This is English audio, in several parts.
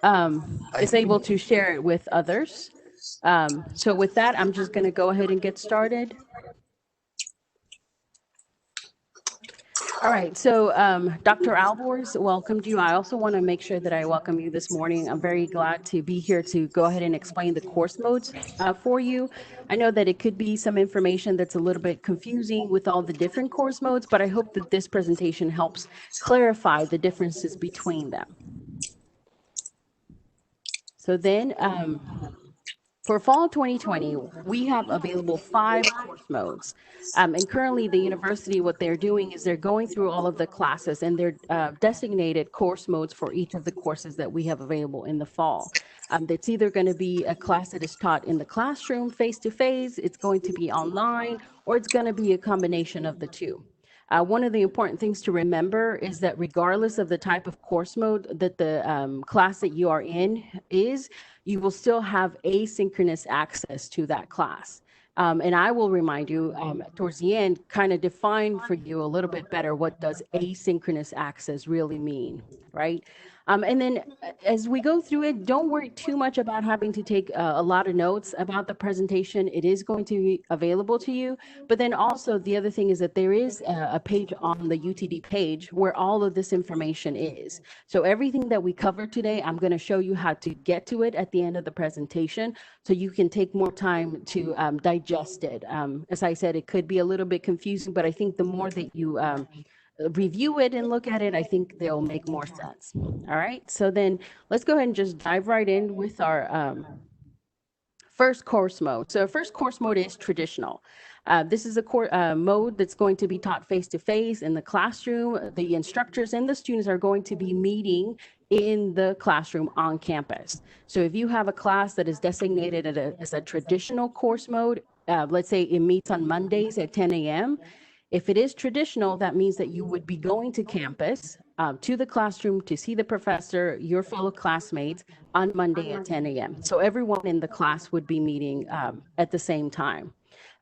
is able to share it with others. So with that, I'm just going to go ahead and get started. All right, so Dr. Alvors welcomed you. I also want to make sure that I welcome you this morning. I'm very glad to be here to go ahead and explain the course modes for you. I know that it could be some information that's a little bit confusing with all the different course modes, but I hope that this presentation helps clarify the differences between them. So then, for fall 2020, we have available 5 course modes. And currently the university, what they're doing is they're going through all of the classes and they're designated course modes for each of the courses that we have available in the fall. It's either going to be a class that is taught in the classroom face-to-face, it's going to be online, or it's going to be a combination of the two. One of the important things to remember is that regardless of the type of course mode that the class that you are in is, you will still have asynchronous access to that class. And I will remind you towards the end, kind of define for you a little bit better what does asynchronous access really mean, right? And then as we go through it, don't worry too much about having to take a lot of notes about the presentation. It is going to be available to you. But then also the other thing is that there is a page on the UTD page where all of this information is. So everything that we covered today, I'm going to show you how to get to it at the end of the presentation so you can take more time to digest it. As I said, it could be a little bit confusing, but I think the more that you review it and look at it, I think they'll make more sense. All right, so then let's go ahead and just dive right in with our first course mode. So first course mode is traditional. This is a mode that's going to be taught face-to-face in the classroom. The instructors and the students are going to be meeting in the classroom on campus. So if you have a class that is designated as a traditional course mode, let's say it meets on Mondays at 10 a.m., if it is traditional, that means that you would be going to campus, to the classroom to see the professor, your fellow classmates on Monday at 10 a.m. So everyone in the class would be meeting at the same time.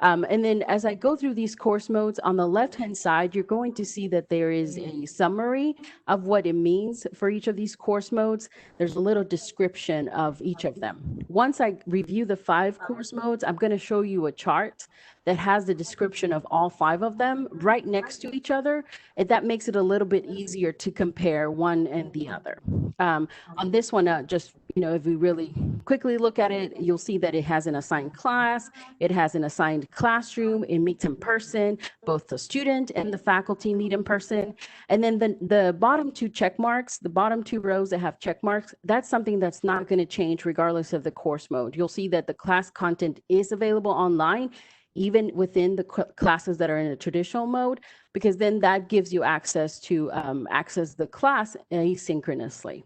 And then as I go through these course modes, on the left-hand side, you're going to see that there is a summary of what it means for each of these course modes. There's a little description of each of them. Once I review the 5 course modes, I'm going to show you a chart that has the description of all 5 of them right next to each other. And that makes it a little bit easier to compare one and the other. On this one, just, if we really quickly look at it, you'll see that it has an assigned class, it has an assigned classroom, it meets in person, both the student and the faculty meet in person. And then the bottom 2 check marks, the bottom 2 rows that have check marks, that's something that's not going to change regardless of the course mode. You'll see that the class content is available online, even within the classes that are in a traditional mode, because then that gives you access to access the class asynchronously.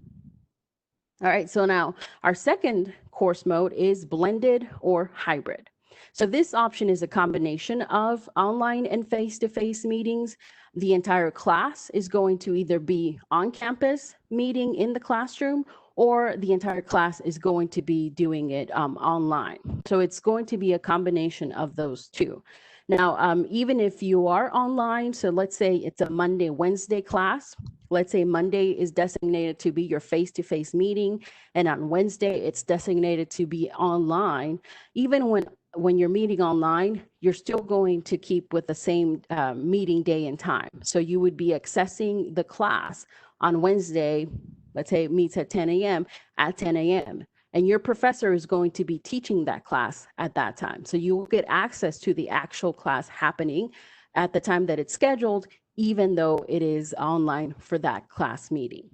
All right, so now our second course mode is blended or hybrid. So this option is a combination of online and face-to-face meetings. The entire class is going to either be on campus meeting in the classroom, or the entire class is going to be doing it online. So it's going to be a combination of those two. Now, even if you are online, so let's say it's a Monday, Wednesday class, let's say Monday is designated to be your face-to-face meeting, and on Wednesday it's designated to be online. Even when you're meeting online, you're still going to keep with the same meeting day and time. So you would be accessing the class on Wednesday, let's say it meets at 10 a.m. at 10 a.m. And your professor is going to be teaching that class at that time. So you will get access to the actual class happening at the time that it's scheduled, even though it is online for that class meeting.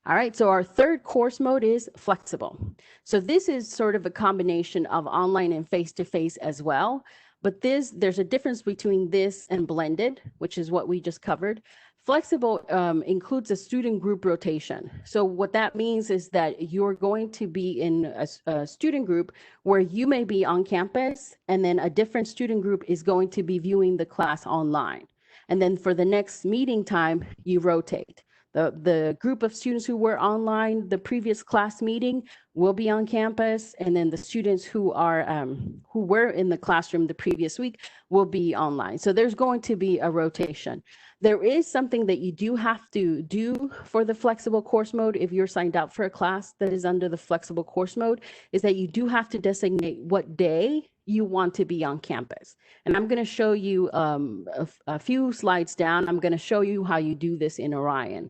All right, so our third course mode is flexible. So this is sort of a combination of online and face-to-face as well. But there's a difference between this and blended, which is what we just covered. Flexible includes a student group rotation. So what that means is that you're going to be in a student group where you may be on campus, and then a different student group is going to be viewing the class online. And then for the next meeting time, you rotate. The group of students who were online the previous class meeting will be on campus, and then the students who were in the classroom the previous week will be online. So there's going to be a rotation. There is something that you do have to do for the flexible course mode if you're signed up for a class that is under the flexible course mode, is that you do have to designate what day you want to be on campus. And I'm going to show you a few slides down. I'm going to show you how you do this in Orion.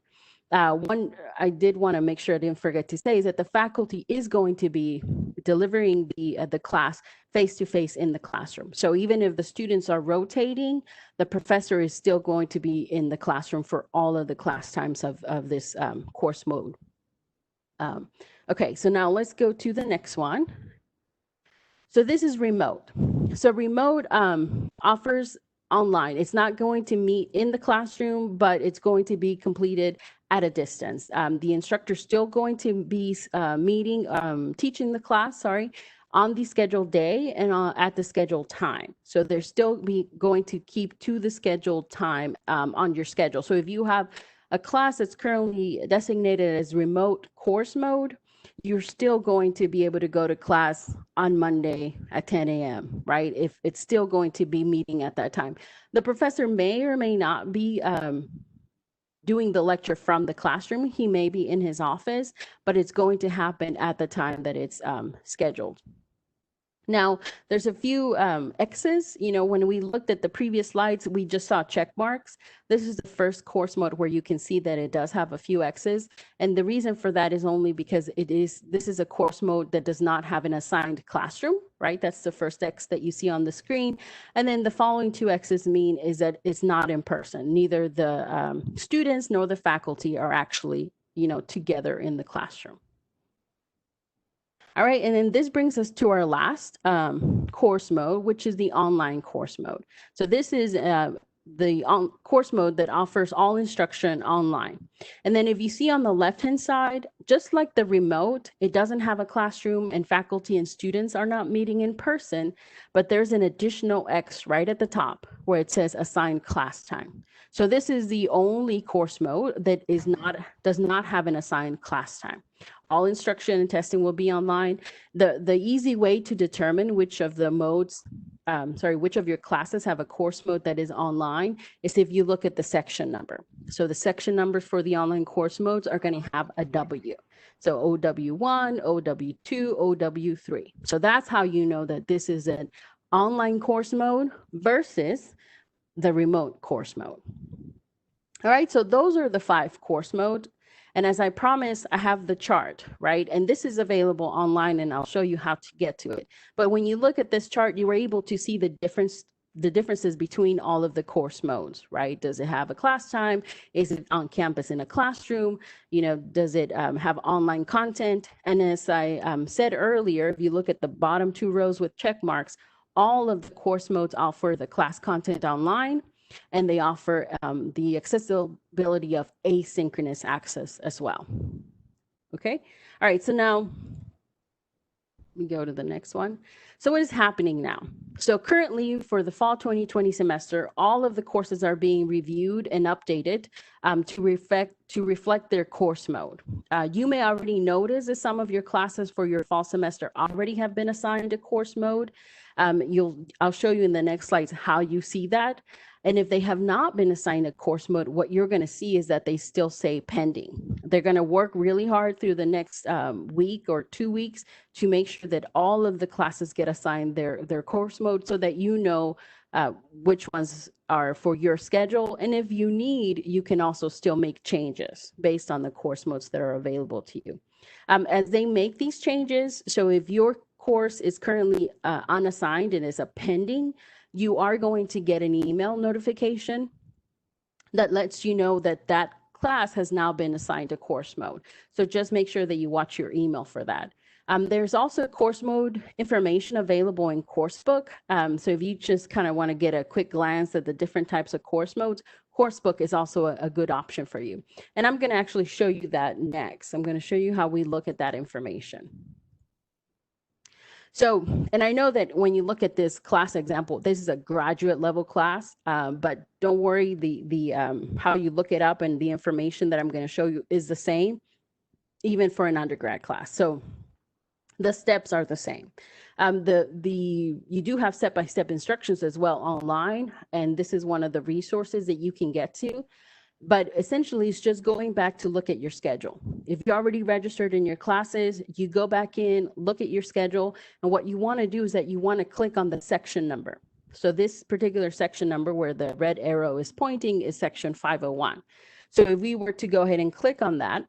One, I did want to make sure I didn't forget to say is that the faculty is going to be delivering the class face-to-face in the classroom. So even if the students are rotating, the professor is still going to be in the classroom for all of the class times of this course mode. Okay, so now let's go to the next one. So this is remote. So remote offers online. It's not going to meet in the classroom, but it's going to be completed at a distance. The instructor is still going to be teaching the class, on the scheduled day and at the scheduled time. So they're still going to keep to the scheduled time on your schedule. So if you have a class that's currently designated as remote course mode, you're still going to be able to go to class on Monday at 10 a.m., right? If it's still going to be meeting at that time. The professor may or may not be doing the lecture from the classroom. He may be in his office, but it's going to happen at the time that it's scheduled. Now, there's a few X's. When we looked at the previous slides, we just saw check marks. This is the first course mode where you can see that it does have a few X's. And the reason for that is only because this is a course mode that does not have an assigned classroom, right? That's the first X that you see on the screen. And then the following two X's mean is that it's not in person. Neither the students nor the faculty are actually, together in the classroom. All right, and then this brings us to our last course mode, which is the online course mode. So this is the course mode that offers all instruction online. And then if you see on the left-hand side, just like the remote, it doesn't have a classroom and faculty and students are not meeting in person, but there's an additional X right at the top where it says assigned class time. So this is the only course mode that does not have an assigned class time. All instruction and testing will be online. The easy way to determine which of the modes, which of your classes have a course mode that is online is if you look at the section number. So the section numbers for the online course modes are going to have a W. So OW1, OW2, OW3. So that's how you know that this is an online course mode versus the remote course mode. All right, so those are the 5 course modes. And as I promised, I have the chart, right? And this is available online and I'll show you how to get to it. But when you look at this chart, you were able to see the differences between all of the course modes, right? Does it have a class time? Is it on campus in a classroom? Does it have online content? And as I said earlier, if you look at the bottom 2 rows with check marks, all of the course modes offer the class content online, and they offer the accessibility of asynchronous access as well. Okay, all right, so now we go to the next one. So what is happening now? So currently for the fall 2020 semester, all of the courses are being reviewed and updated to reflect their course mode. You may already notice that some of your classes for your fall semester already have been assigned a course mode. I'll show you in the next slides how you see that. And if they have not been assigned a course mode, what you're going to see is that they still say pending. They're going to work really hard through the next week or 2 weeks to make sure that all of the classes get assigned their course mode so that you know which ones are for your schedule. And if you need, you can also still make changes based on the course modes that are available to you. As they make these changes, so if your course is currently unassigned and is a pending, you are going to get an email notification that lets you know that that class has now been assigned to course mode. So just make sure that you watch your email for that. There's also course mode information available in COURSEBOOK. So if you just kind of want to get a quick glance at the different types of course modes, COURSEBOOK is also a good option for you. And I'm going to actually show you that next. I'm going to show you how we look at that information. So, and I know that when you look at this class example, this is a graduate level class, but don't worry, the how you look it up and the information that I'm going to show you is the same, even for an undergrad class. So The steps are the same. You do have step-by-step instructions as well online, and this is one of the resources that you can get to. But essentially, it's just going back to look at your schedule. If you're already registered in your classes, you go back in, look at your schedule, and what you want to do is that you want to click on the section number. So this particular section number where the red arrow is pointing is section 501. So if we were to go ahead and click on that,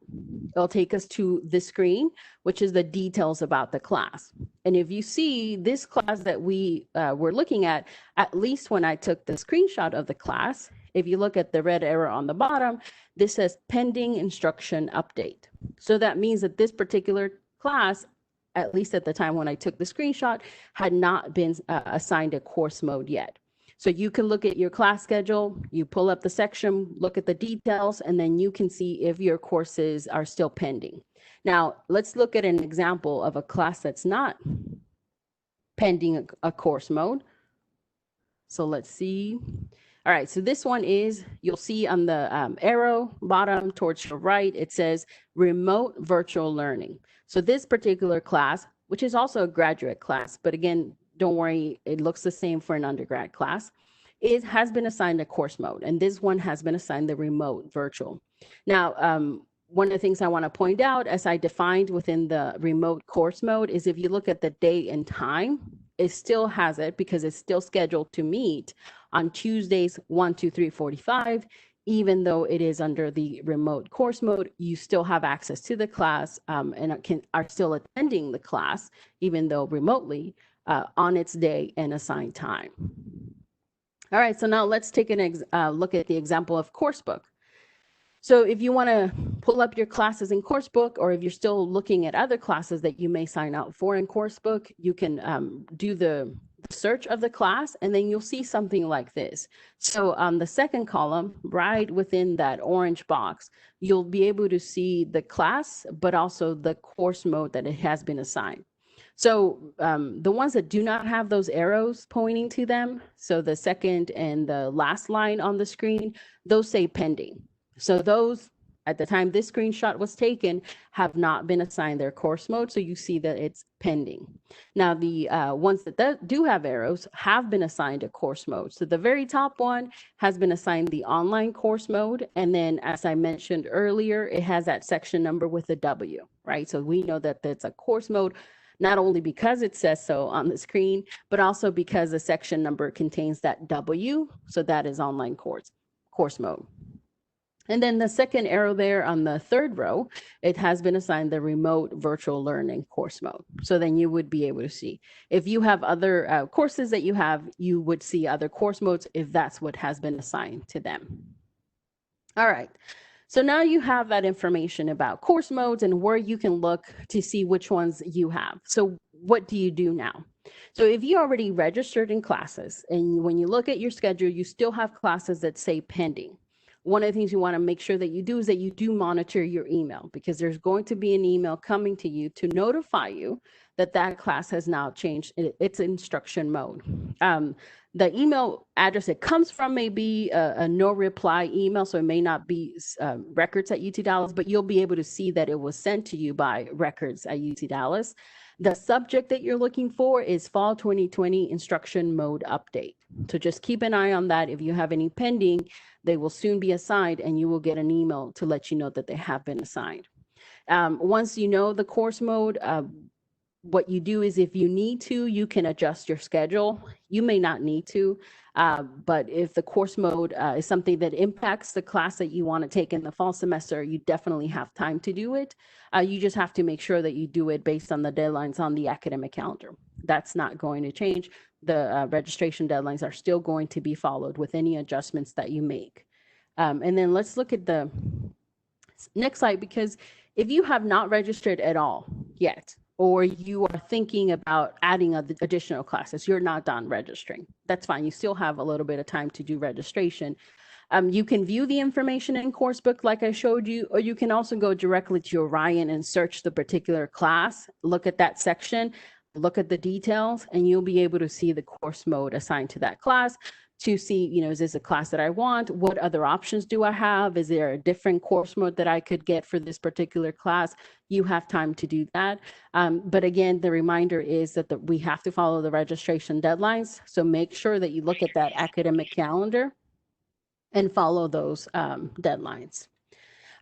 it'll take us to the screen, which is the details about the class. And if you see this class that we were looking at least when I took the screenshot of the class, if you look at the red arrow on the bottom, this says pending instruction update. So that means that this particular class, at least at the time when I took the screenshot, had not been assigned a course mode yet. So you can look at your class schedule, you pull up the section, look at the details, and then you can see if your courses are still pending. Now, let's look at an example of a class that's not pending a course mode. So let's see. All right, so this one is, you'll see on the arrow bottom towards your right, it says remote virtual learning. So this particular class, which is also a graduate class, but again, don't worry, it looks the same for an undergrad class. It has been assigned a course mode, and this one has been assigned the remote virtual. Now, one of the things I want to point out, as I defined within the remote course mode, is if you look at the date and time, it still has it because it's still scheduled to meet on Tuesdays 1, 2, 3, 45. Even though it is under the remote course mode, you still have access to the class and are still attending the class, even though remotely, on its day and assigned time. All right, so now let's take a look at the example of COURSEBOOK. So if you want to pull up your classes in COURSEBOOK, or if you're still looking at other classes that you may sign up for in COURSEBOOK, you can do the search of the class, and then you'll see something like this. So on the second column, right within that orange box, you'll be able to see the class, but also the course mode that it has been assigned. So the ones that do not have those arrows pointing to them, so the second and the last line on the screen, those say pending. So those, at the time this screenshot was taken, have not been assigned their course mode, so you see that it's pending. Now the ones that do have arrows have been assigned a course mode. So the very top one has been assigned the online course mode, and then as I mentioned earlier, it has that section number with a W, right? So we know that that's a course mode, not only because it says so on the screen, but also because the section number contains that W, so that is online course mode. And then the second arrow there on the third row, it has been assigned the remote virtual learning course mode. So then you would be able to see. If you have other courses that you have, you would see other course modes if that's what has been assigned to them. All right. So now you have that information about course modes and where you can look to see which ones you have. So what do you do now? So if you already registered in classes and when you look at your schedule, you still have classes that say pending. One of the things you want to make sure that you do is that you do monitor your email, because there's going to be an email coming to you to notify you that that class has now changed its instruction mode. The email address it comes from may be a no reply email, so it may not be records at UT Dallas, but you'll be able to see that it was sent to you by records at UT Dallas. The subject that you're looking for is Fall 2020 Instruction Mode Update. So just keep an eye on that. If you have any pending, they will soon be assigned and you will get an email to let you know that they have been assigned. Once you know the course mode, what you do is if you need to, you can adjust your schedule. You may not need to, but if the course mode is something that impacts the class that you want to take in the fall semester, you definitely have time to do it. You just have to make sure that you do it based on the deadlines on the academic calendar. That's not going to change. The registration deadlines are still going to be followed with any adjustments that you make. And then let's look at the next slide, because if you have not registered at all yet, or you are thinking about adding additional classes, you're not done registering. That's fine. You still have a little bit of time to do registration. You can view the information in COURSEBOOK like I showed you, or you can also go directly to ORION and search the particular class, look at that section, look at the details, and you'll be able to see the course mode assigned to that class. to see, is this a class that I want? What other options do I have? Is there a different course mode that I could get for this particular class? You have time to do that. But again, the reminder is that we have to follow the registration deadlines. So make sure that you look at that academic calendar and follow those deadlines.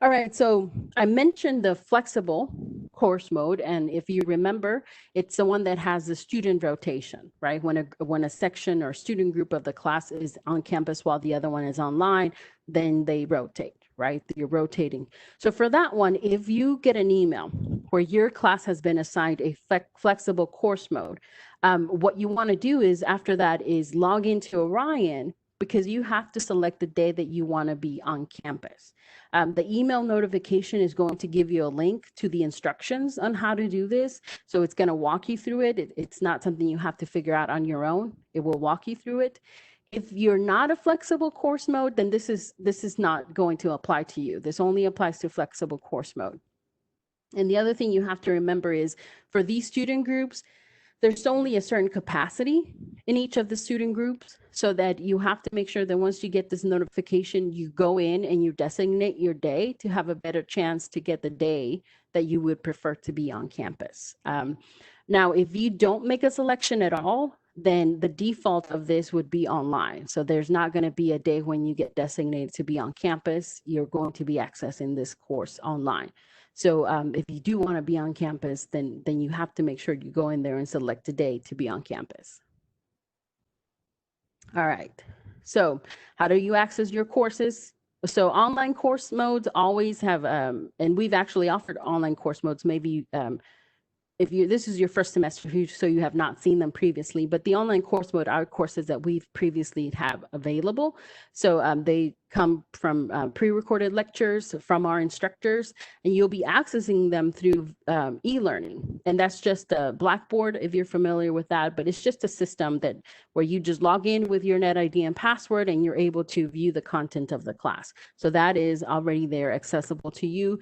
All right, so I mentioned the flexible course mode, and if you remember, it's the one that has the student rotation, right? When a section or student group of the class is on campus while the other one is online, then they rotate, right? You're rotating. So for that one, if you get an email where your class has been assigned a flexible course mode, what you want to do is after that is log into ORION, because you have to select the day that you want to be on campus. The email notification is going to give you a link to the instructions on how to do this. So it's going to walk you through it. It's not something you have to figure out on your own. It will walk you through it. If you're not a flexible course mode, then this is not going to apply to you. This only applies to flexible course mode. And the other thing you have to remember is for these student groups, there's only a certain capacity in each of the student groups, so that you have to make sure that once you get this notification, you go in and you designate your day to have a better chance to get the day that you would prefer to be on campus. Now, if you don't make a selection at all, then the default of this would be online. So there's not going to be a day when you get designated to be on campus. You're going to be accessing this course online. So if you do want to be on campus, then you have to make sure you go in there and select a day to be on campus. All right. So how do you access your courses? So online course modes always have, and we've actually offered online course modes, maybe if this is your first semester, so you have not seen them previously, but the online course mode are courses that we've previously have available. So they come from pre-recorded lectures from our instructors, and you'll be accessing them through e-learning. And that's just a Blackboard, if you're familiar with that, but it's just a system that where you just log in with your NetID and password, and you're able to view the content of the class. So that is already there, accessible to you.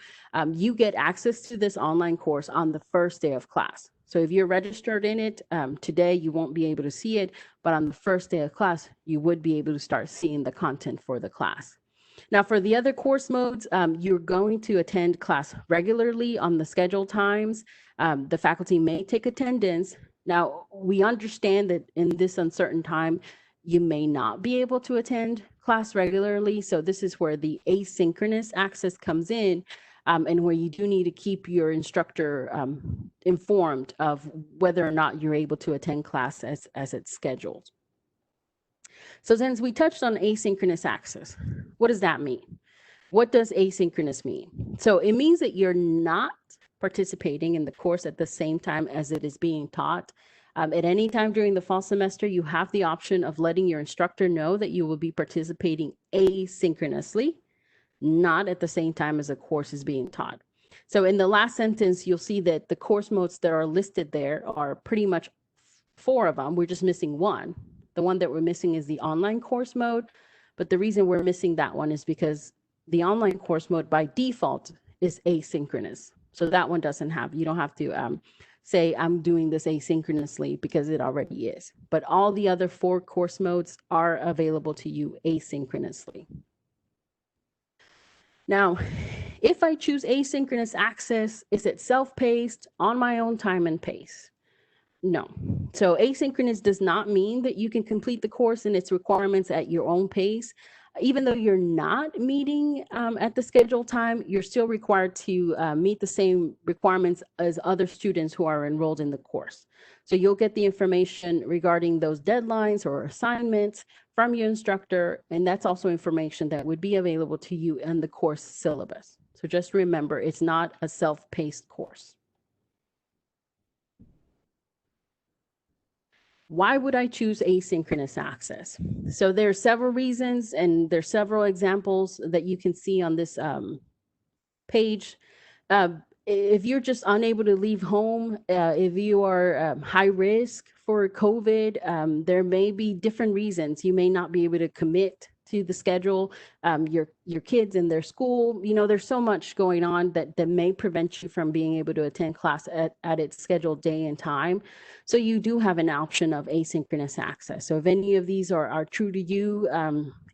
You get access to this online course on the first day of class. So if you're registered in it today, you won't be able to see it, but on the first day of class, you would be able to start seeing the content for the class. Now, for the other course modes, you're going to attend class regularly on the scheduled times. The faculty may take attendance. Now, we understand that in this uncertain time, you may not be able to attend class regularly. So this is where the asynchronous access comes in. And where you do need to keep your instructor informed of whether or not you're able to attend class as it's scheduled. So since we touched on asynchronous access, what does that mean? What does asynchronous mean? So it means that you're not participating in the course at the same time as it is being taught. At any time during the fall semester, you have the option of letting your instructor know that you will be participating asynchronously, not at the same time as a course is being taught. So in the last sentence, you'll see that the course modes that are listed there are pretty much 4 of them. We're just missing one. The one that we're missing is the online course mode. But the reason we're missing that one is because the online course mode by default is asynchronous. So that one doesn't have, you don't have to say I'm doing this asynchronously, because it already is. But all the other 4 course modes are available to you asynchronously. Now, if I choose asynchronous access, is it self-paced, on my own time and pace? No. So asynchronous does not mean that you can complete the course and its requirements at your own pace. Even though you're not meeting at the scheduled time, you're still required to meet the same requirements as other students who are enrolled in the course. So you'll get the information regarding those deadlines or assignments from your instructor, and that's also information that would be available to you in the course syllabus. So just remember, it's not a self-paced course. Why would I choose asynchronous access? So there are several reasons, and there's several examples that you can see on this page. If you're just unable to leave home, if you are high risk for COVID, there may be different reasons. You may not be able to commit to the schedule, your kids and their school. There's so much going on that may prevent you from being able to attend class at its scheduled day and time. So you do have an option of asynchronous access. So if any of these are true to you,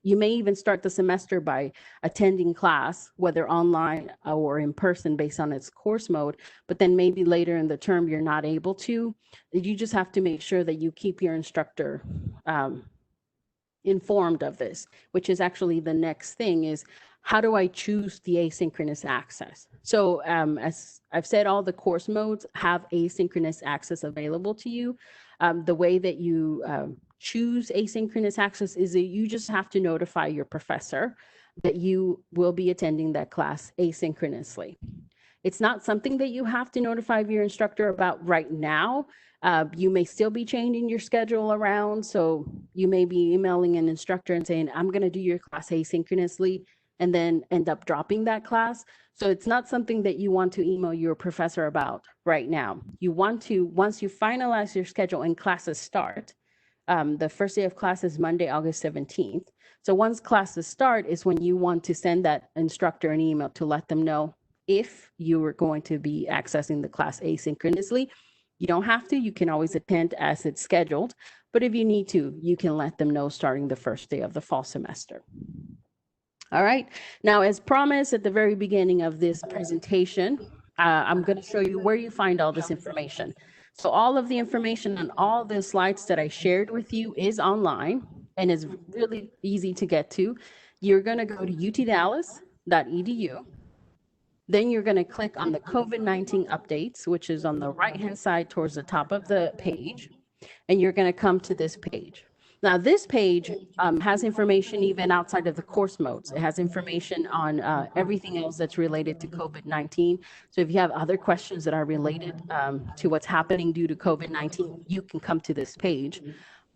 you may even start the semester by attending class, whether online or in person based on its course mode, but then maybe later in the term you're not able to. You just have to make sure that you keep your instructor informed of this, which is actually the next thing is, how do I choose the asynchronous access? So as I've said, all the course modes have asynchronous access available to you. The way that you choose asynchronous access is that you just have to notify your professor that you will be attending that class asynchronously. It's not something that you have to notify your instructor about right now. You may still be changing your schedule around. So you may be emailing an instructor and saying, I'm going to do your class asynchronously, and then end up dropping that class. So it's not something that you want to email your professor about right now. You want to, once you finalize your schedule and classes start, the first day of class is Monday, August 17th. So once classes start is when you want to send that instructor an email to let them know if you are going to be accessing the class asynchronously. You don't have to, you can always attend as it's scheduled, but if you need to, you can let them know starting the first day of the fall semester. All right, now as promised at the very beginning of this presentation, I'm going to show you where you find all this information. So all of the information on all the slides that I shared with you is online and is really easy to get to. You're going to go to utdallas.edu. Then you're going to click on the COVID-19 updates, which is on the right-hand side towards the top of the page, and you're going to come to this page. Now, this page has information even outside of the course modes. It has information on everything else that's related to COVID-19. So if you have other questions that are related to what's happening due to COVID-19, you can come to this page.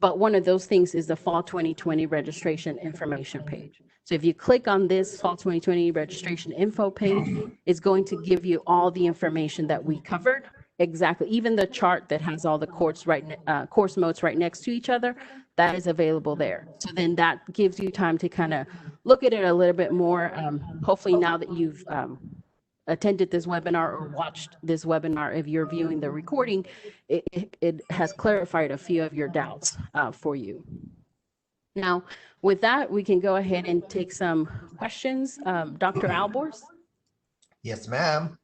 But one of those things is the Fall 2020 registration information page. So if you click on this Fall 2020 registration info page, it's going to give you all the information that we covered. Exactly, even the chart that has all the course modes right next to each other, that is available there. So then that gives you time to kind of look at it a little bit more. Hopefully now that you've attended this webinar or watched this webinar, if you're viewing the recording, it has clarified a few of your doubts for you. Now, with that, we can go ahead and take some questions. Dr. Albors? Yes, ma'am.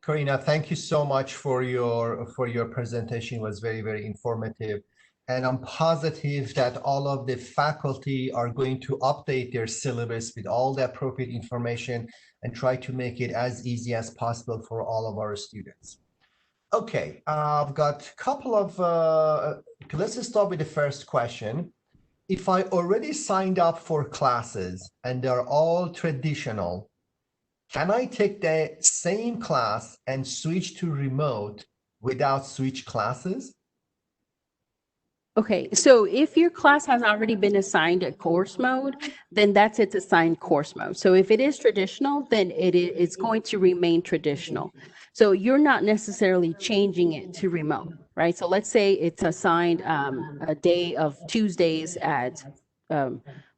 Karina, thank you so much for your presentation. It was very, very informative. And I'm positive that all of the faculty are going to update their syllabus with all the appropriate information and try to make it as easy as possible for all of our students. Okay, I've got a couple of, let's start with the first question. If I already signed up for classes and they're all traditional, can I take the same class and switch to remote without switch classes? Okay, so if your class has already been assigned a course mode, then that's its assigned course mode. So if it is traditional, then it's going to remain traditional. So you're not necessarily changing it to remote, right? So let's say it's assigned a day of Tuesdays at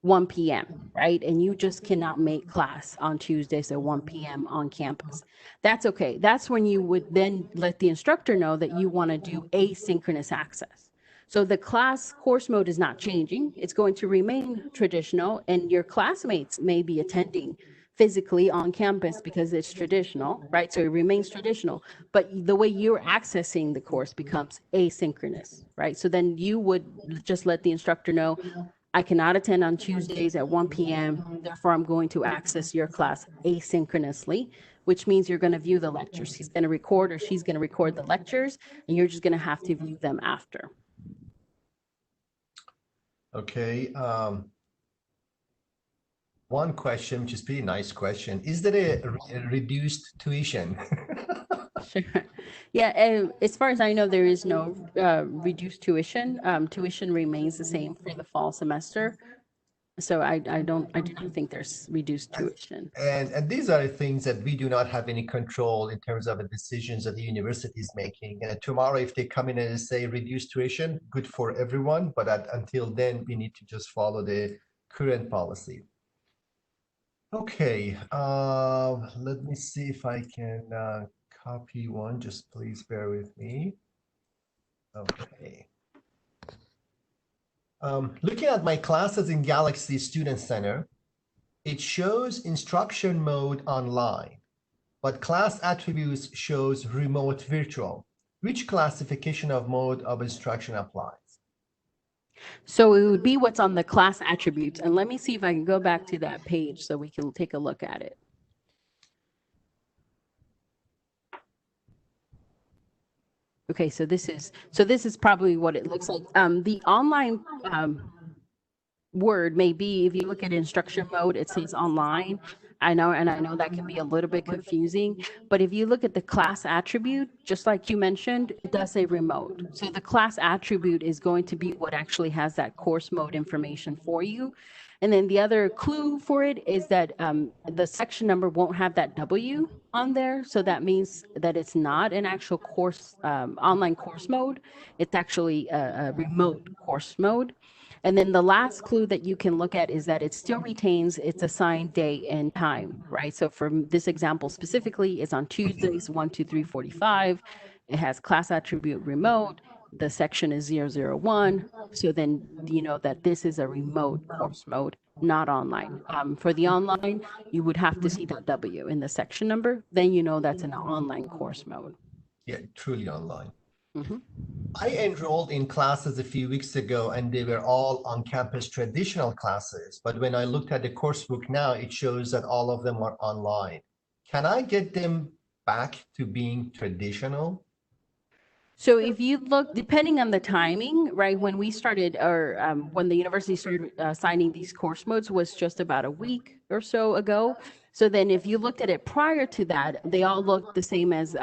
1 p.m., right? And you just cannot make class on Tuesdays at 1 p.m. on campus. That's okay. That's when you would then let the instructor know that you want to do asynchronous access. So the class course mode is not changing. It's going to remain traditional, and your classmates may be attending physically on campus because it's traditional, right? So it remains traditional, but the way you're accessing the course becomes asynchronous, right? So then you would just let the instructor know, I cannot attend on Tuesdays at 1 p.m. Therefore, I'm going to access your class asynchronously, which means you're going to view the lectures. He's going to record or she's going to record the lectures, and you're just going to have to view them after. Okay. One question, which is a pretty nice question. Is there a reduced tuition? Sure. Yeah, as far as I know, there is no reduced tuition. Tuition remains the same for the fall semester. So I do not think there's reduced tuition. And these are things that we do not have any control in terms of the decisions that the university is making. And tomorrow, if they come in and say reduce tuition, good for everyone. But until then, we need to just follow the current policy. Okay, let me see if I can copy one. Just please bear with me. Okay. Looking at my classes in Galaxy Student Center, it shows instruction mode online, but class attributes shows remote virtual. Which classification of mode of instruction applies? So it would be what's on the class attributes. And let me see if I can go back to that page so we can take a look at it. Okay, so this is probably what it looks like. The online word may be, if you look at instruction mode, it says online. I know that can be a little bit confusing, but if you look at the class attribute, just like you mentioned, it does say remote. So the class attribute is going to be what actually has that course mode information for you. And then the other clue for it is that the section number won't have that W on there. So that means that it's not an actual course, online course mode. It's actually a remote course mode. And then the last clue that you can look at is that it still retains its assigned date and time, right? So for this example specifically, it's on Tuesdays, 1, 2, 3, 45. It has class attribute remote. The section is 001. So then you know that this is a remote course mode, not online. For the online, you would have to see that W in the section number. Then you know that's an online course mode. Yeah, truly online. Mm-hmm. I enrolled in classes a few weeks ago and they were all on-campus traditional classes. But when I looked at the coursebook now, it shows that all of them are online. Can I get them back to being traditional? So if you look, depending on the timing, right, when we started, or when the university started signing these course modes was just about a week or so ago. So then if you looked at it prior to that, they all looked the same as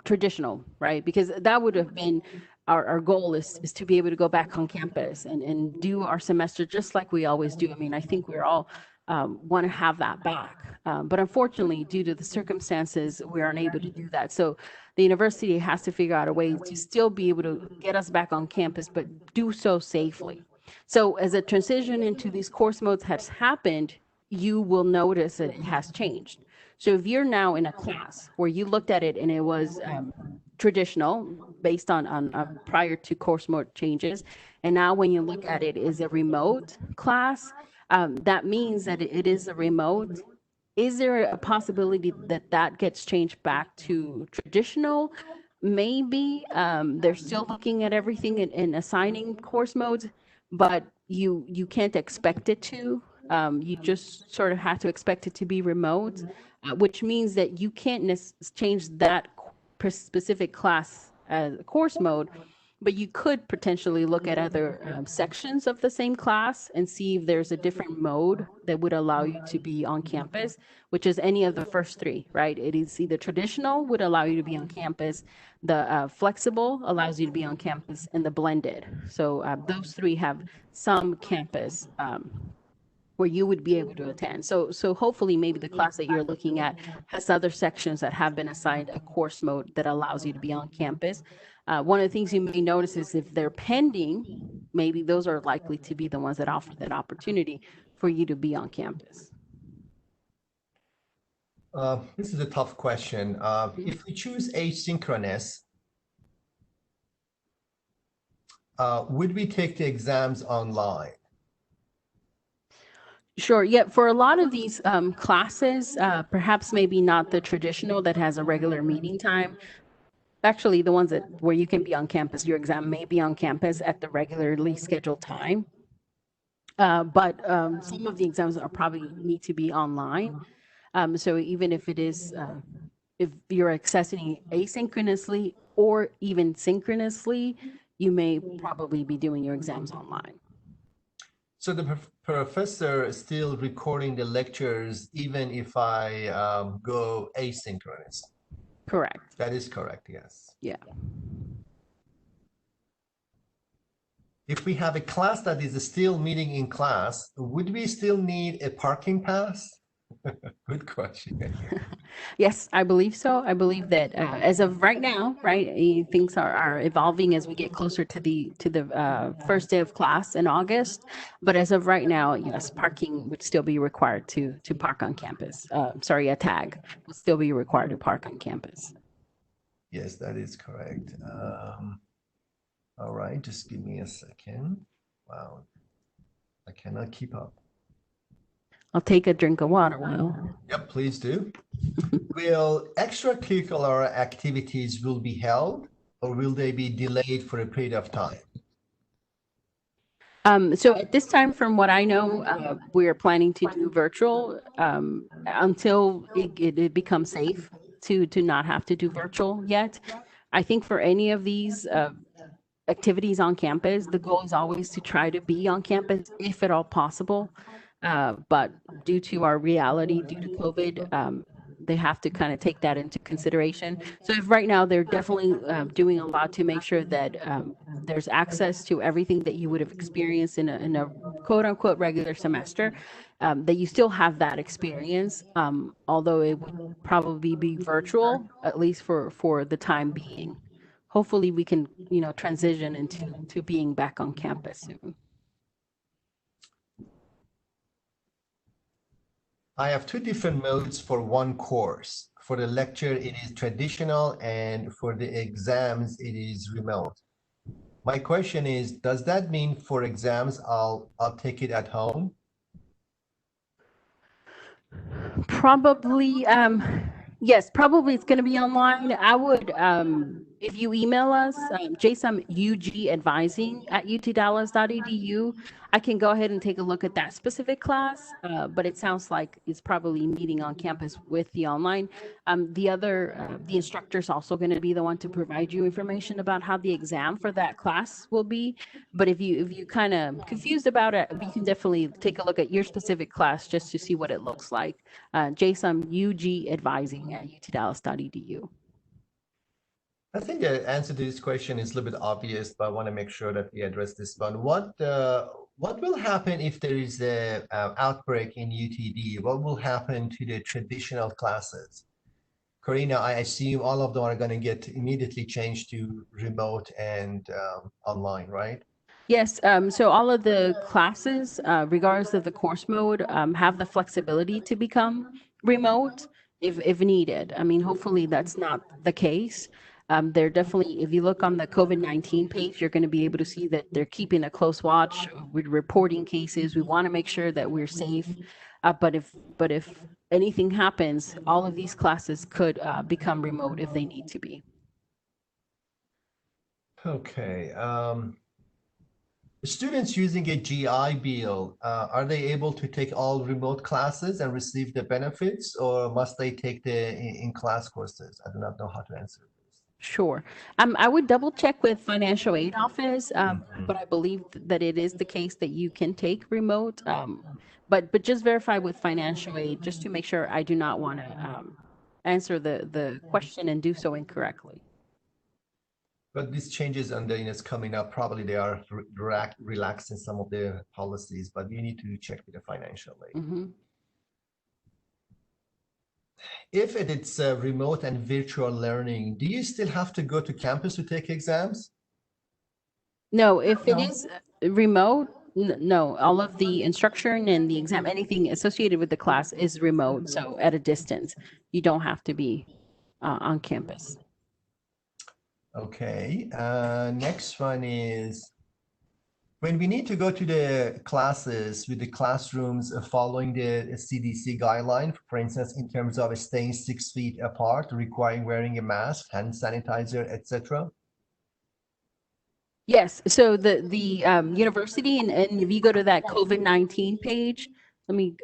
traditional, right? Because that would have been our goal is to be able to go back on campus and do our semester just like we always do. I mean, I think we're all want to have that back. But unfortunately, due to the circumstances, we aren't able to do that. So the university has to figure out a way to still be able to get us back on campus, but do so safely. So as a transition into these course modes has happened, you will notice that it has changed. So if you're now in a class where you looked at it and it was traditional based on prior to course mode changes, and now when you look at it is a remote class, that means that it is a remote. Is there a possibility that that gets changed back to traditional? Maybe they're still looking at everything in assigning course modes, but you can't expect it to. You just sort of have to expect it to be remote, which means that you can't change that specific class course mode, but you could potentially look at other sections of the same class and see if there's a different mode that would allow you to be on campus, which is any of the first three, right? It is either traditional would allow you to be on campus, the flexible allows you to be on campus, and the blended. So those three have some campus where you would be able to attend. So hopefully maybe the class that you're looking at has other sections that have been assigned a course mode that allows you to be on campus. One of the things you may notice is if they're pending, maybe those are likely to be the ones that offer that opportunity for you to be on campus. This is a tough question. If we choose asynchronous, would we take the exams online? Sure. Yeah. For a lot of these classes, perhaps maybe not the traditional that has a regular meeting time. Actually, the ones that where you can be on campus, your exam may be on campus at the regularly scheduled time. But some of the exams are probably need to be online. So even if it is, if you're accessing asynchronously or even synchronously, you may probably be doing your exams online. So the professor is still recording the lectures even if I go asynchronous. Correct. That is correct, yes. Yeah. If we have a class that is still meeting in class, would we still need a parking pass? Good question. Yes, I believe so. I believe that as of right now, right, things are evolving as we get closer to the first day of class in August. But as of right now, yes, parking would still be required to park on campus. Sorry, a tag would still be required to park on campus. Yes, that is correct. All right, just give me a second. Wow, I cannot keep up. I'll take a drink of water while. Yep, please do. Will extracurricular activities will be held or will they be delayed for a period of time? So at this time, from what I know, we are planning to do virtual until it becomes safe to not have to do virtual yet. I think for any of these activities on campus, the goal is always to try to be on campus if at all possible. But due to our reality, due to COVID, they have to kind of take that into consideration. So if right now they're definitely doing a lot to make sure that there's access to everything that you would have experienced in a quote unquote regular semester, that you still have that experience, although it would probably be virtual, at least for the time being. Hopefully we can, transition into to being back on campus soon. I have two different modes for one course. For the lecture, it is traditional, and for the exams, it is remote. My question is, does that mean for exams, I'll take it at home? Probably, yes, probably it's going to be online. I would, if you email us, jsumUGadvising@utdallas.edu, I can go ahead and take a look at that specific class. But it sounds like it's probably meeting on campus with the online. The instructor's also going to be the one to provide you information about how the exam for that class will be. But if you kind of confused about it, you can definitely take a look at your specific class just to see what it looks like. JSUMUGadvising@utdallas.edu. I think the answer to this question is a little bit obvious, but I want to make sure that we address this one. What will happen if there is a outbreak in UTD? What will happen to the traditional classes? Karina, I assume all of them are going to get immediately changed to remote and online, right? Yes, so all of the classes, regardless of the course mode, have the flexibility to become remote if needed. I mean, hopefully that's not the case. They're definitely, if you look on the COVID-19 page, you're going to be able to see that they're keeping a close watch with reporting cases. We want to make sure that we're safe. But if anything happens, all of these classes could become remote if they need to be. Okay. Students using a GI Bill, are they able to take all remote classes and receive the benefits, or must they take the in-class courses? I do not know how to answer this. Sure. I would double check with financial aid office, but I believe that it is the case that you can take remote. But just verify with financial aid just to make sure. I do not want to answer the question and do so incorrectly. But these changes and then it's coming up, probably they are relaxing some of the policies, but you need to check with the financial aid. Hmm. If it's remote and virtual learning, do you still have to go to campus to take exams? No, if it is remote, no, all of the instruction and the exam, anything associated with the class is remote. So at a distance, you don't have to be on campus. Okay, next one is when we need to go to the classes with the classrooms following the CDC guideline, for instance, in terms of staying 6 feet apart, requiring wearing a mask, hand sanitizer, etc. Yes, so the university, and if you go to that COVID-19 page, let me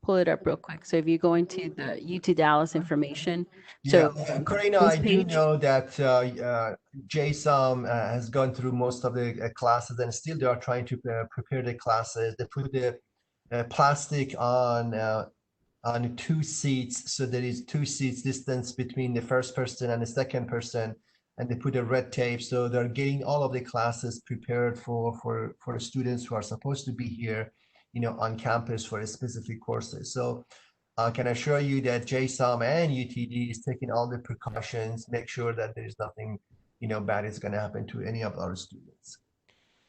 pull it up real quick. So if you're going to the UT Dallas information, so Karina, this I do page, know that JSOM has gone through most of the classes, and still they are trying to prepare the classes. They put the plastic on 2 seats, so there is 2 seats distance between the first person and the second person. and they put a red tape. So they're getting all of the classes prepared for students who are supposed to be here, on campus for specific courses. So I can assure you that JSOM and UTD is taking all the precautions, make sure that there's nothing, bad is going to happen to any of our students.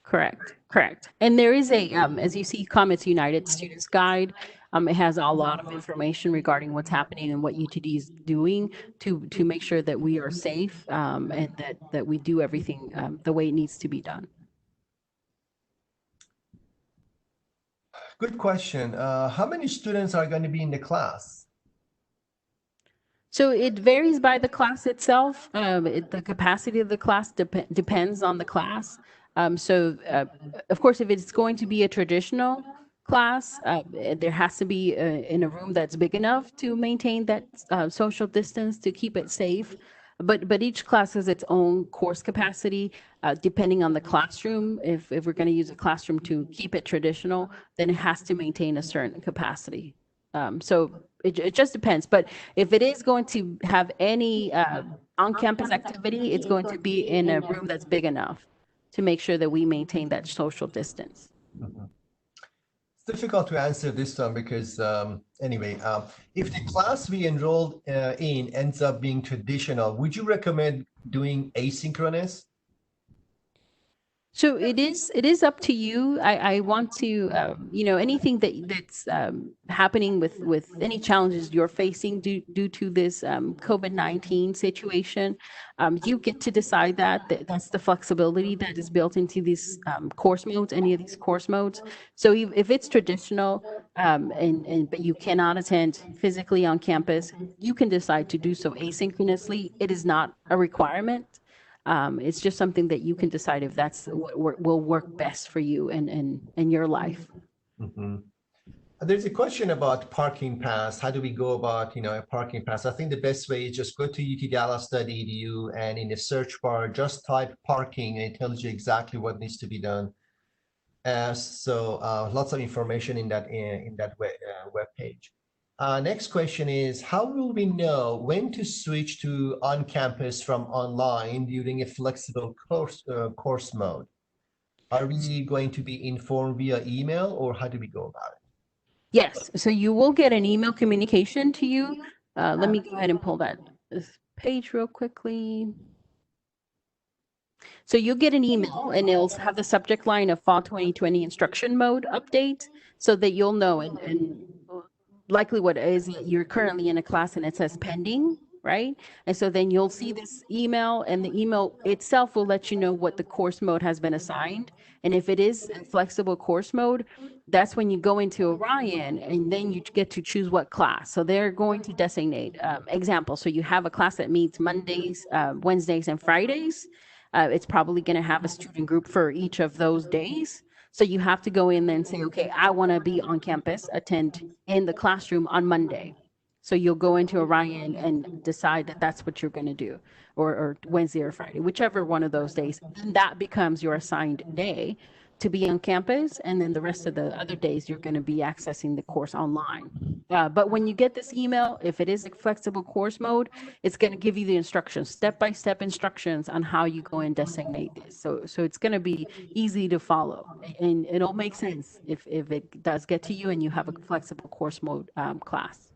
Correct, correct. And there is a, as you see, Comments United Students Guide. It has a lot of information regarding what's happening and what UTD is doing to make sure that we are safe, and that we do everything the way it needs to be done. Good question. How many students are going to be in the class? So it varies by the class itself. The capacity of the class depends on the class. Of course, if it's going to be a traditional class, there has to be in a room that's big enough to maintain that social distance to keep it safe. But each class has its own course capacity, depending on the classroom. If we're going to use a classroom to keep it traditional, then it has to maintain a certain capacity. So it just depends. But if it is going to have any on-campus activity, it's going to be in a room that's big enough to make sure that we maintain that social distance. Mm-hmm. It's difficult to answer this one because anyway, if the class we enrolled in ends up being traditional, would you recommend doing asynchronous? So it is up to you. I want to, anything that's happening with any challenges you're facing due to this COVID-19 situation, you get to decide that. That's the flexibility that is built into these course modes, any of these course modes. So if it's traditional, but you cannot attend physically on campus, you can decide to do so asynchronously. It is not a requirement. It's just something that you can decide if that's what will work best for you and your life. Mm-hmm. There's a question about parking pass. How do we go about, a parking pass? I think the best way is just go to utdallas.edu and in the search bar, just type parking and it tells you exactly what needs to be done. So lots of information in that web page. Next question is, how will we know when to switch to on-campus from online during a flexible course mode? Are we going to be informed via email or how do we go about it? Yes, so you will get an email communication to you. Let me go ahead and pull this page real quickly. So you'll get an email and it'll have the subject line of Fall 2020 instruction mode update so that you'll know, and likely what is you're currently in a class and it says pending, right? And so then you'll see this email and the email itself will let you know what the course mode has been assigned. And if it is a flexible course mode, that's when you go into Orion and then you get to choose what class. So they're going to designate example. So you have a class that meets Mondays, Wednesdays, and Fridays. It's probably going to have a student group for each of those days. So you have to go in there and say, okay, I want to be on campus, attend in the classroom on Monday. So you'll go into Orion and decide that that's what you're going to do, or Wednesday or Friday, whichever one of those days. Then that becomes your assigned day to be on campus, and then the rest of the other days you're going to be accessing the course online. But when you get this email, if it is a flexible course mode, it's going to give you the instructions, step-by-step instructions on how you go and designate this. So it's going to be easy to follow, and it'll make sense if it does get to you and you have a flexible course mode class.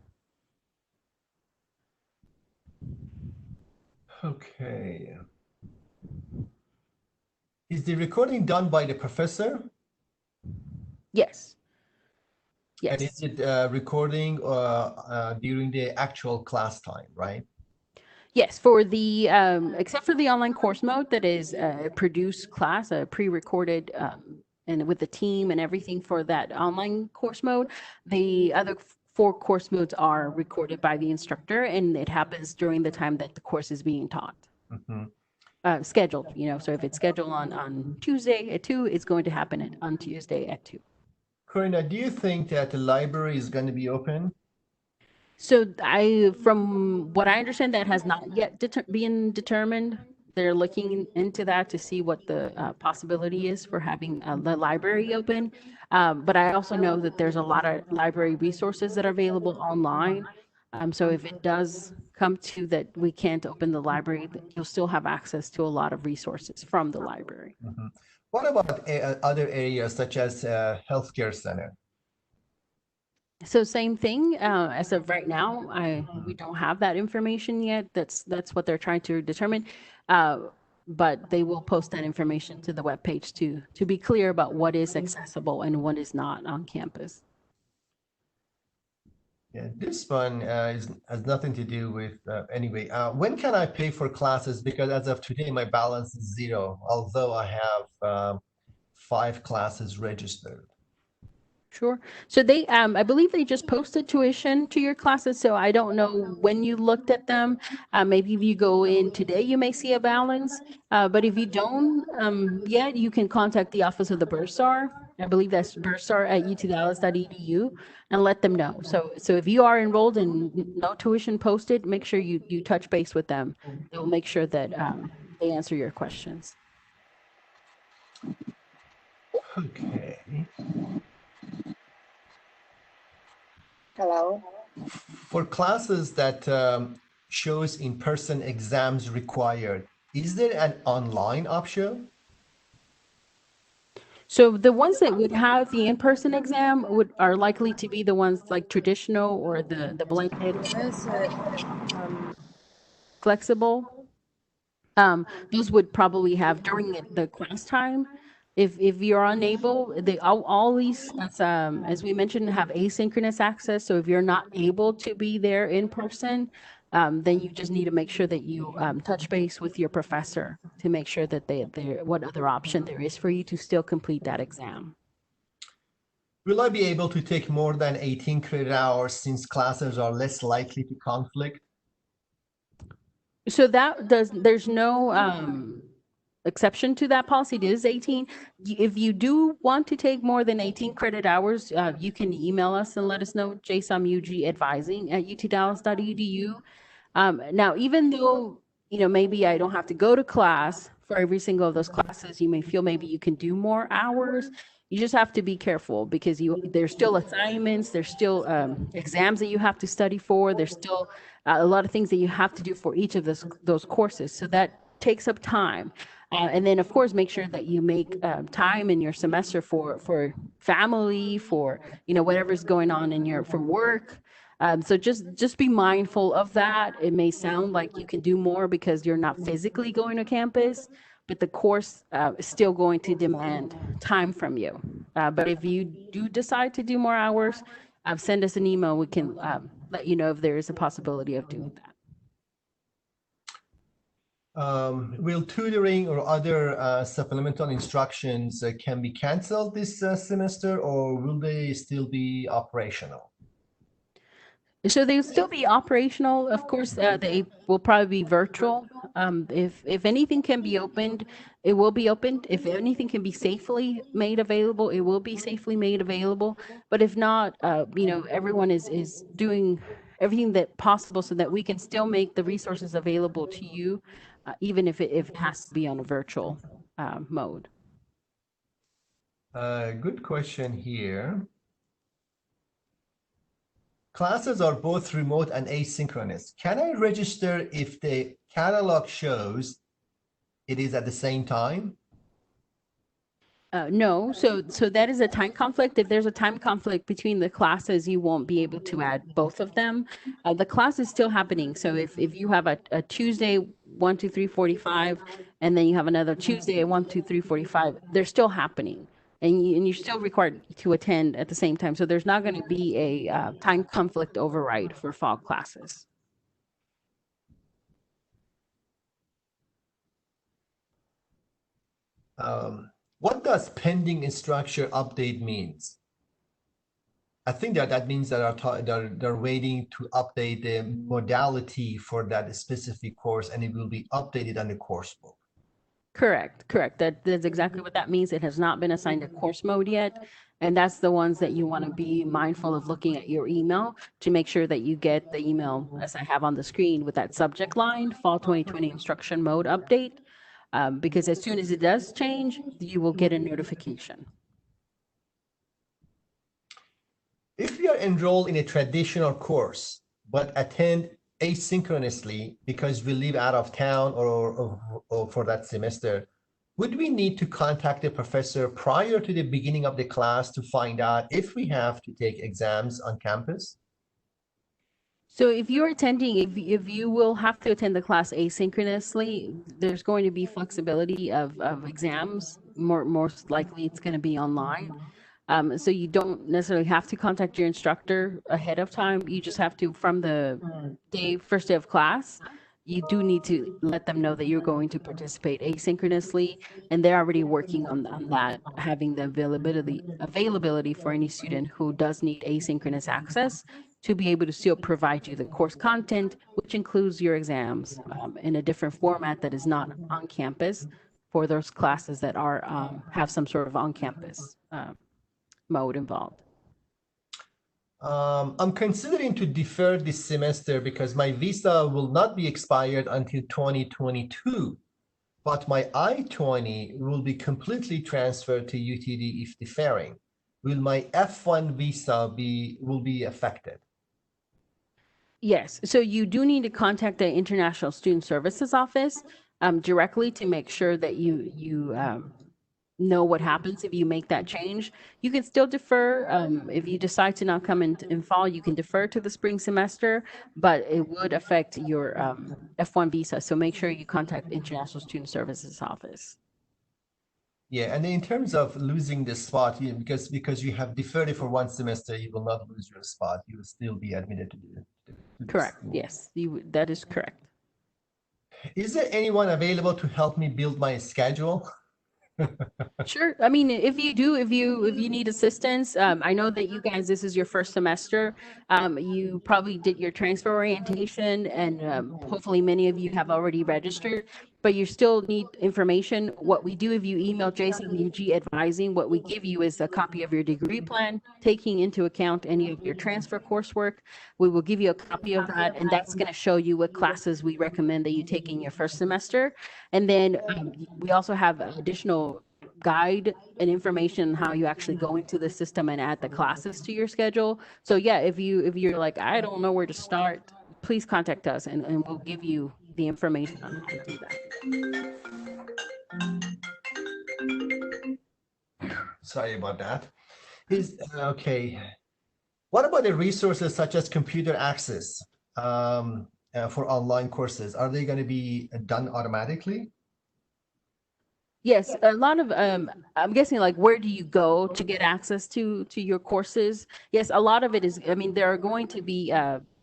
Okay. Is the recording done by the professor? Yes. Yes. And is it recording during the actual class time, right? Yes, for the except for the online course mode that is a produced class, a pre-recorded, and with the team and everything for that online course mode, the other 4 course modes are recorded by the instructor, and it happens during the time that the course is being taught. Mm-hmm. Scheduled, so if it's scheduled on Tuesday at 2, it's going to happen on Tuesday at 2. Corina, do you think that the library is going to be open? So from what I understand, that has not yet been determined. They're looking into that to see what the possibility is for having the library open. But I also know that there's a lot of library resources that are available online. So if it does come to that we can't open the library, you'll still have access to a lot of resources from the library. Mhm. What about other areas such as healthcare center? So same thing, as of right now, we don't have that information yet. That's what they're trying to determine. Uh, but they will post that information to the webpage to be clear about what is accessible and what is not on campus. Yeah, this one has nothing to do with, anyway, when can I pay for classes? Because as of today, my balance is zero, although I have 5 classes registered. Sure. So they, I believe they just posted tuition to your classes. So I don't know when you looked at them. Maybe if you go in today, you may see a balance. But if you don't yet, you can contact the Office of the Bursar. I believe that's bursar@utdallas.edu and let them know. So if you are enrolled and no tuition posted, make sure you touch base with them. They will make sure that they answer your questions. Okay. Hello. For classes that shows in-person exams required, is there an online option? So the ones that would have the in-person exam are likely to be the ones like traditional or the blended flexible. Those would probably have during the class time. If you're unable, they all these as we mentioned have asynchronous access. So if you're not able to be there in person, then you just need to make sure that you touch base with your professor to make sure that they what other option there is for you to still complete that exam. Will I be able to take more than 18 credit hours since classes are less likely to conflict? So there's no exception to that policy. It is 18. If you do want to take more than 18 credit hours, you can email us and let us know, jsomugadvising@utdallas.edu. Now, even though, maybe I don't have to go to class for every single of those classes, you may feel maybe you can do more hours. You just have to be careful because there's still assignments, there's still exams that you have to study for, there's still a lot of things that you have to do for each of those courses. So that takes up time. And then, of course, make sure that you make time in your semester for family, for whatever's going on in your for work. So just be mindful of that. It may sound like you can do more because you're not physically going to campus, but the course is still going to demand time from you. But if you do decide to do more hours, send us an email. We can let you know if there is a possibility of doing that. Will tutoring or other supplemental instructions can be canceled this semester, or will they still be operational? So they'll still be operational. Of course, they will probably be virtual. If anything can be opened, it will be opened. If anything can be safely made available, it will be safely made available. But if not, everyone is doing everything that possible so that we can still make the resources available to you, even if it has to be on a virtual mode. Good question here. Classes are both remote and asynchronous. Can I register if the catalog shows it is at the same time? No, so that is a time conflict. If there's a time conflict between the classes, you won't be able to add both of them. The class is still happening. So if you have a Tuesday 1, 2, 3, 45, and then you have another Tuesday at 1, 2, 3, 45, they're still happening, and you're still required to attend at the same time. So there's not going to be a time conflict override for fall classes. What does pending instructor update means? I think that means that they're waiting to update the modality for that specific course, and it will be updated on the course book. Correct. That's exactly what that means. It has not been assigned a course mode yet. And that's the ones that you want to be mindful of looking at your email to make sure that you get the email, as I have on the screen, with that subject line, Fall 2020 Instruction Mode Update. Because as soon as it does change, you will get a notification. If we are enrolled in a traditional course, but attend asynchronously because we live out of town or for that semester, would we need to contact the professor prior to the beginning of the class to find out if we have to take exams on campus? So if you're attending, if you will have to attend the class asynchronously, there's going to be flexibility of exams. Most likely it's going to be online. So you don't necessarily have to contact your instructor ahead of time. You just have to, from the first day of class, you do need to let them know that you're going to participate asynchronously, and they're already working on that, having the availability for any student who does need asynchronous access to be able to still provide you the course content, which includes your exams in a different format that is not on campus for those classes that are have some sort of on-campus mode involved. I'm considering to defer this semester because my visa will not be expired until 2022, but my I-20 will be completely transferred to UTD if deferring. Will my F1 visa will be affected? Yes, so you do need to contact the International Student Services Office directly to make sure that you know what happens if you make that change. You can still defer. If you decide to not come in fall, you can defer to the spring semester, but it would affect your F1 visa. So make sure you contact International Student Services Office. Yeah, and in terms of losing the spot, because you have deferred it for one semester, you will not lose your spot. You will still be admitted to the Correct. school. Yes, that is correct. Is there anyone available to help me build my schedule? Sure. I mean, if you need assistance, I know that you guys, this is your first semester. You probably did your transfer orientation, and hopefully many of you have already registered. But you still need information. What we do, if you email JCUG advising, what we give you is a copy of your degree plan, taking into account any of your transfer coursework. We will give you a copy of that, and that's going to show you what classes we recommend that you take in your first semester. And then we also have additional guide and information on how you actually go into the system and add the classes to your schedule. So yeah, if you're like, I don't know where to start, please contact us, and we'll give you the information on how to do that. Sorry about that. Okay. What about the resources such as computer access for online courses? Are they going to be done automatically? Yes, a lot of I'm guessing, like, where do you go to get access to your courses? Yes, a lot of it is, I mean, there are going to be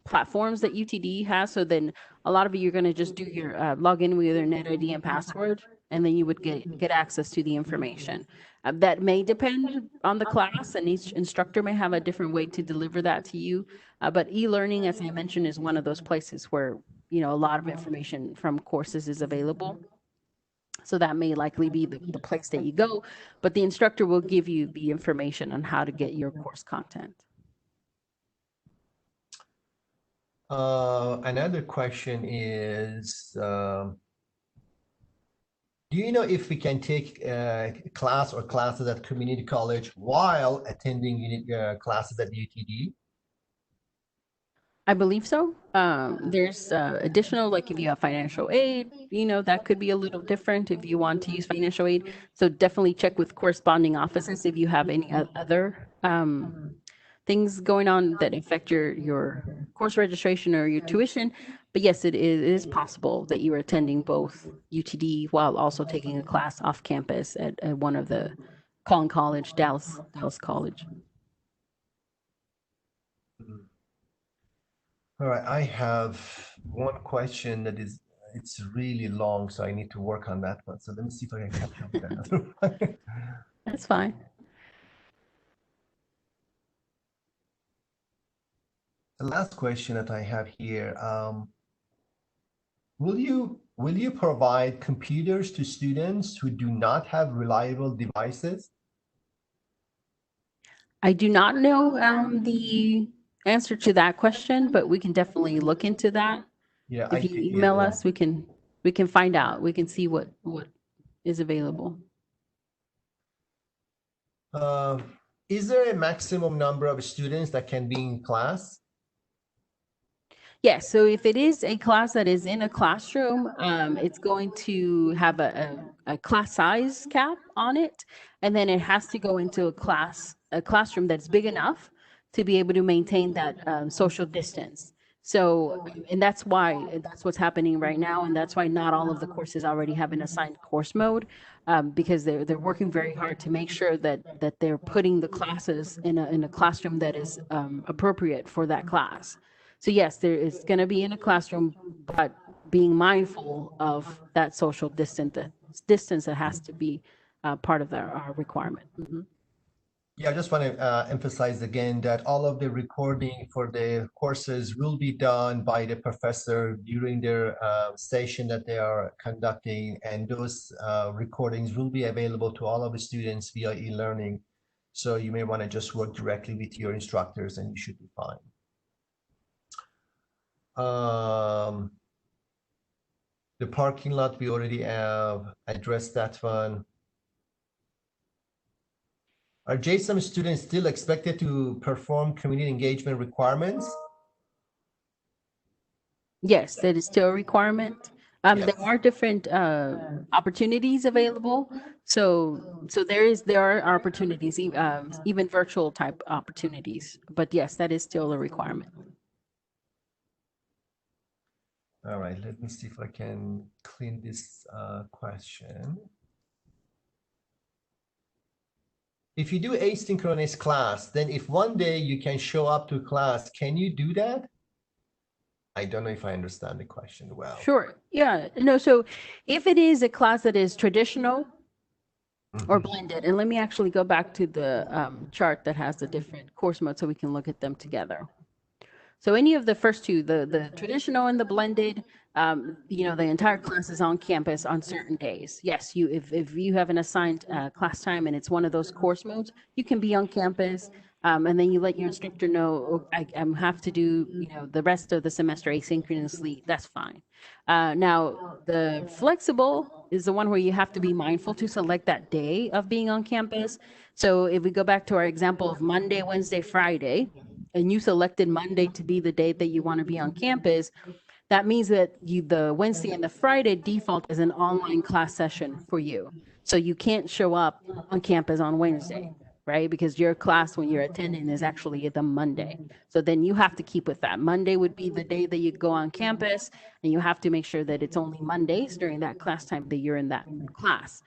platforms that UTD has, so then a lot of it you're going to just do your log in with your net ID and password, and then you would get access to the information. That may depend on the class, and each instructor may have a different way to deliver that to you. But e-learning, as I mentioned, is one of those places where, a lot of information from courses is available. So that may likely be the place that you go, but the instructor will give you the information on how to get your course content. Another question is, do you know if we can take class or classes at community college while attending classes at UTD? I believe so. There's additional, like if you have financial aid, that could be a little different if you want to use financial aid. So definitely check with corresponding offices if you have any other things going on that affect your course registration or your tuition. But yes, it is possible that you are attending both UTD while also taking a class off campus at one of the Collin College, Dallas College. All right, I have one question it's really long, so I need to work on that one. So let me see if I can catch up with another one. That's fine. The last question that I have here, will you provide computers to students who do not have reliable devices? I do not know the answer to that question, but we can definitely look into that. Yeah, If you email us, we can find out. We can see what is available. Is there a maximum number of students that can be in class? Yes, so if it is a class that is in a classroom, it's going to have a class size cap on it, and then it has to go into a classroom that's big enough to be able to maintain that social distance. So, and that's what's happening right now, and that's why not all of the courses already have an assigned course mode, because they're working very hard to make sure that they're putting the classes in a classroom that is appropriate for that class. So yes, there is going to be in a classroom, but being mindful of that social distance that has to be part of our requirement. Yeah, I just want to emphasize again that all of the recording for the courses will be done by the professor during their session that they are conducting, and those recordings will be available to all of the students via e-learning. So you may want to just work directly with your instructors and you should be fine. The parking lot, we already have addressed that one. Are JSOM students still expected to perform community engagement requirements? Yes, that is still a requirement. Yes. There are different opportunities available. So there are opportunities, even virtual type opportunities. But yes, that is still a requirement. All right, let me see if I can clean this question. If you do asynchronous class, then if one day you can show up to class, can you do that? I don't know if I understand the question well. Sure. Yeah. No, so if it is a class that is traditional or blended, and let me actually go back to the chart that has the different course modes so we can look at them together. So any of the first two, the traditional and the blended, the entire class is on campus on certain days. Yes, if you have an assigned class time and it's one of those course modes, you can be on campus, and then you let your instructor know, "Oh, I have to do the rest of the semester asynchronously." That's fine. Now the flexible is the one where you have to be mindful to select that day of being on campus. So if we go back to our example of Monday, Wednesday, Friday, and you selected Monday to be the day that you want to be on campus, that means that the Wednesday and the Friday default is an online class session for you. So you can't show up on campus on Wednesday, right? Because your class when you're attending is actually the Monday. So then you have to keep with that. Monday would be the day that you go on campus, and you have to make sure that it's only Mondays during that class time that you're in that class.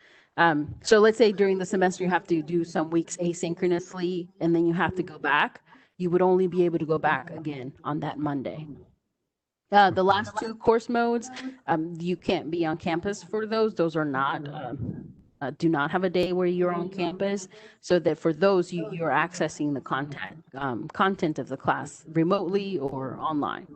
So let's say during the semester you have to do some weeks asynchronously, and then you have to go back. You would only be able to go back again on that Monday. The last two course modes, you can't be on campus for those. Those are not, do not have a day where you're on campus. So that for those, you're accessing the content of the class remotely or online.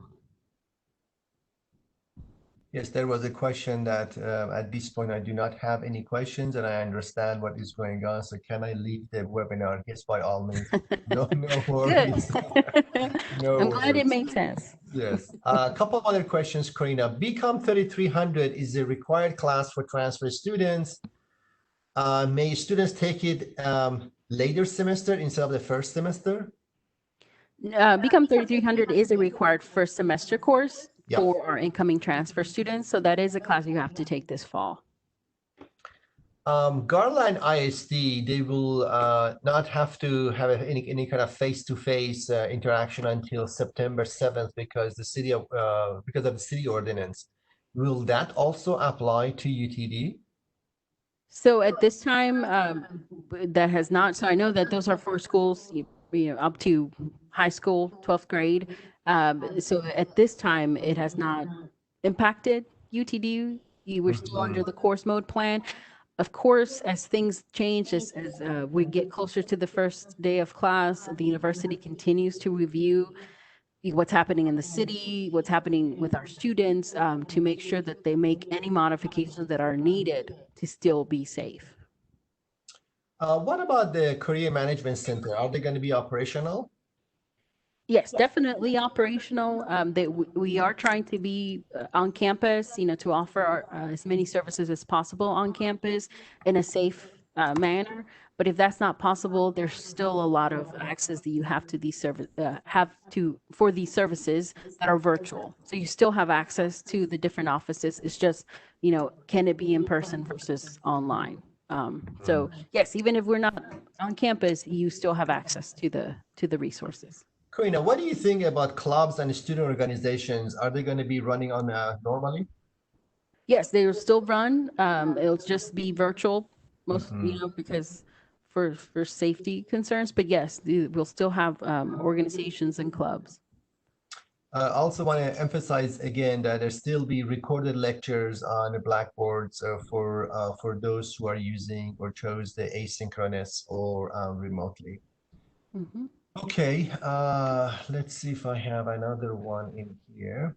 Yes, there was a question that at this point I do not have any questions and I understand what is going on. So can I leave the webinar? Yes, by all means. No worries. No I'm glad worries. it made sense. Yes. A couple of other questions, Karina. BCom 3300 is a required class for transfer students. May students take it later semester instead of the first semester? Become 3300 is a required first semester course Yeah. for our incoming transfer students. So that is a class you have to take this fall. Garland ISD, they will not have to have any kind of face-to-face interaction until September 7th because because of the city ordinance. Will that also apply to UTD? So at this time, that has not. So I know that those are for schools, up to high school, 12th grade. So at this time, it has not impacted UTD. You were still under the course mode plan. Of course, as things change, as we get closer to the first day of class, the university continues to review what's happening in the city, what's happening with our students, to make sure that they make any modifications that are needed to still be safe. What about the Career Management Center? Are they going to be operational? Yes, definitely operational. We are trying to be on campus, to offer as many services as possible on campus in a safe manner. But if that's not possible, there's still a lot of access that you have to these for these services that are virtual. So you still have access to the different offices. It's just, can it be in person versus online? So yes, even if we're not on campus, you still have access to the resources. Karina, what do you think about clubs and student organizations? Are they going to be running on normally? Yes, they will still run. It'll just be virtual, most because for safety concerns. But yes, we'll still have organizations and clubs. I also want to emphasize again that there still be recorded lectures on the blackboards for those who are using or chose the asynchronous or remotely. Mm-hmm. Okay, let's see if I have another one in here.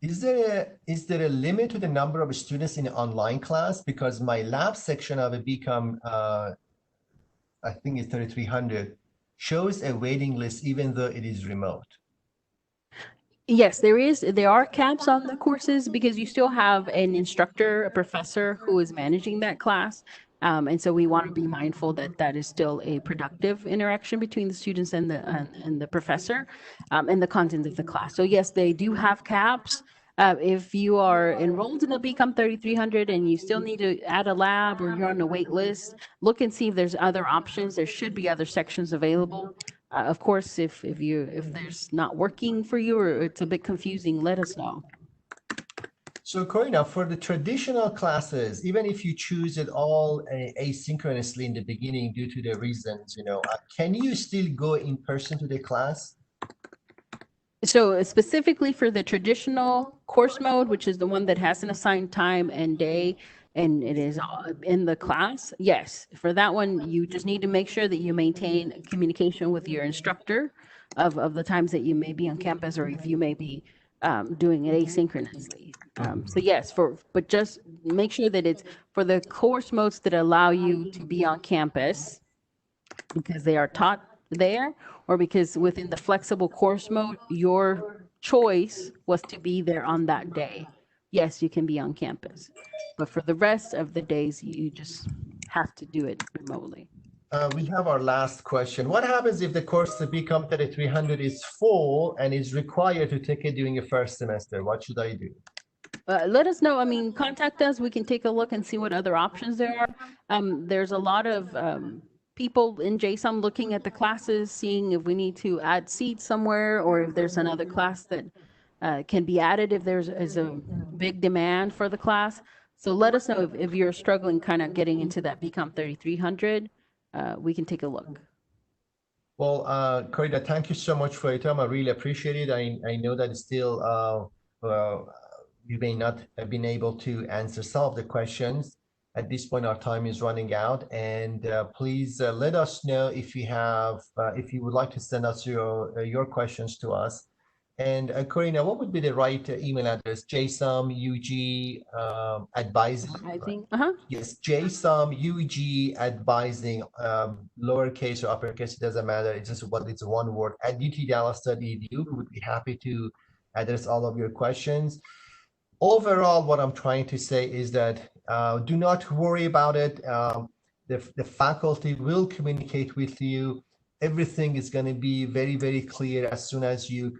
Is there a limit to the number of students in online class? Because my lab section of a become I think it's 3,300 shows a waiting list even though it is remote. Yes, there are caps on the courses because you still have an instructor, a professor who is managing that class. And so we want to be mindful that that is still a productive interaction between the students and the professor, and the content of the class. So yes, they do have caps. If you are enrolled in the Become 3300 and you still need to add a lab or you're on the wait list, look and see if there's other options. There should be other sections available. Of course, if there's not working for you or it's a bit confusing, let us know. So Corina, for the traditional classes, even if you choose it all asynchronously in the beginning due to the reasons, can you still go in person to the class? So specifically for the traditional course mode, which is the one that has an assigned time and day, and it is in the class, yes. For that one, you just need to make sure that you maintain communication with your instructor of the times that you may be on campus or if you may be doing it asynchronously. So yes, but just make sure that it's for the course modes that allow you to be on campus because they are taught there, or because within the flexible course mode, your choice was to be there on that day. Yes, you can be on campus, but for the rest of the days, you just have to do it remotely. We have our last question. What happens if the course to Become 3300 is full and is required to take it during the first semester? What should I do? Let us know. I mean, contact us. We can take a look and see what other options there are. There's a lot of people in JSOM looking at the classes, seeing if we need to add seats somewhere or if there's another class that can be added if is a big demand for the class. So let us know if you're struggling kind of getting into that Become 3300. We can take a look. Well, Corina, thank you so much for your time. I really appreciate it. I know that still you may not have been able to answer some of the questions. At this point, our time is running out, and please let us know if if you would like to send us your questions to us. And Corina, what would be the right email address? JSOMUG advising. I think, Yes, JSOMUG advising, lowercase or uppercase, it doesn't matter. It's just it's one word at utdallas.edu. We would be happy to address all of your questions. Overall, what I'm trying to say is that do not worry about it. The faculty will communicate with you. Everything is going to be very, very clear as soon as you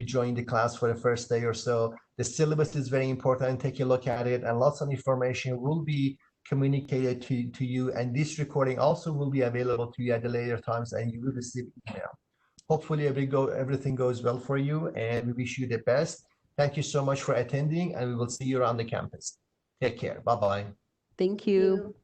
join the class for the first day or so. The syllabus is very important. Take a look at it, and lots of information will be communicated to you. And this recording also will be available to you at the later times, and you will receive email. Hopefully, everything goes well for you, and we wish you the best. Thank you so much for attending, and we will see you around the campus. Take care. Bye-bye. thank you.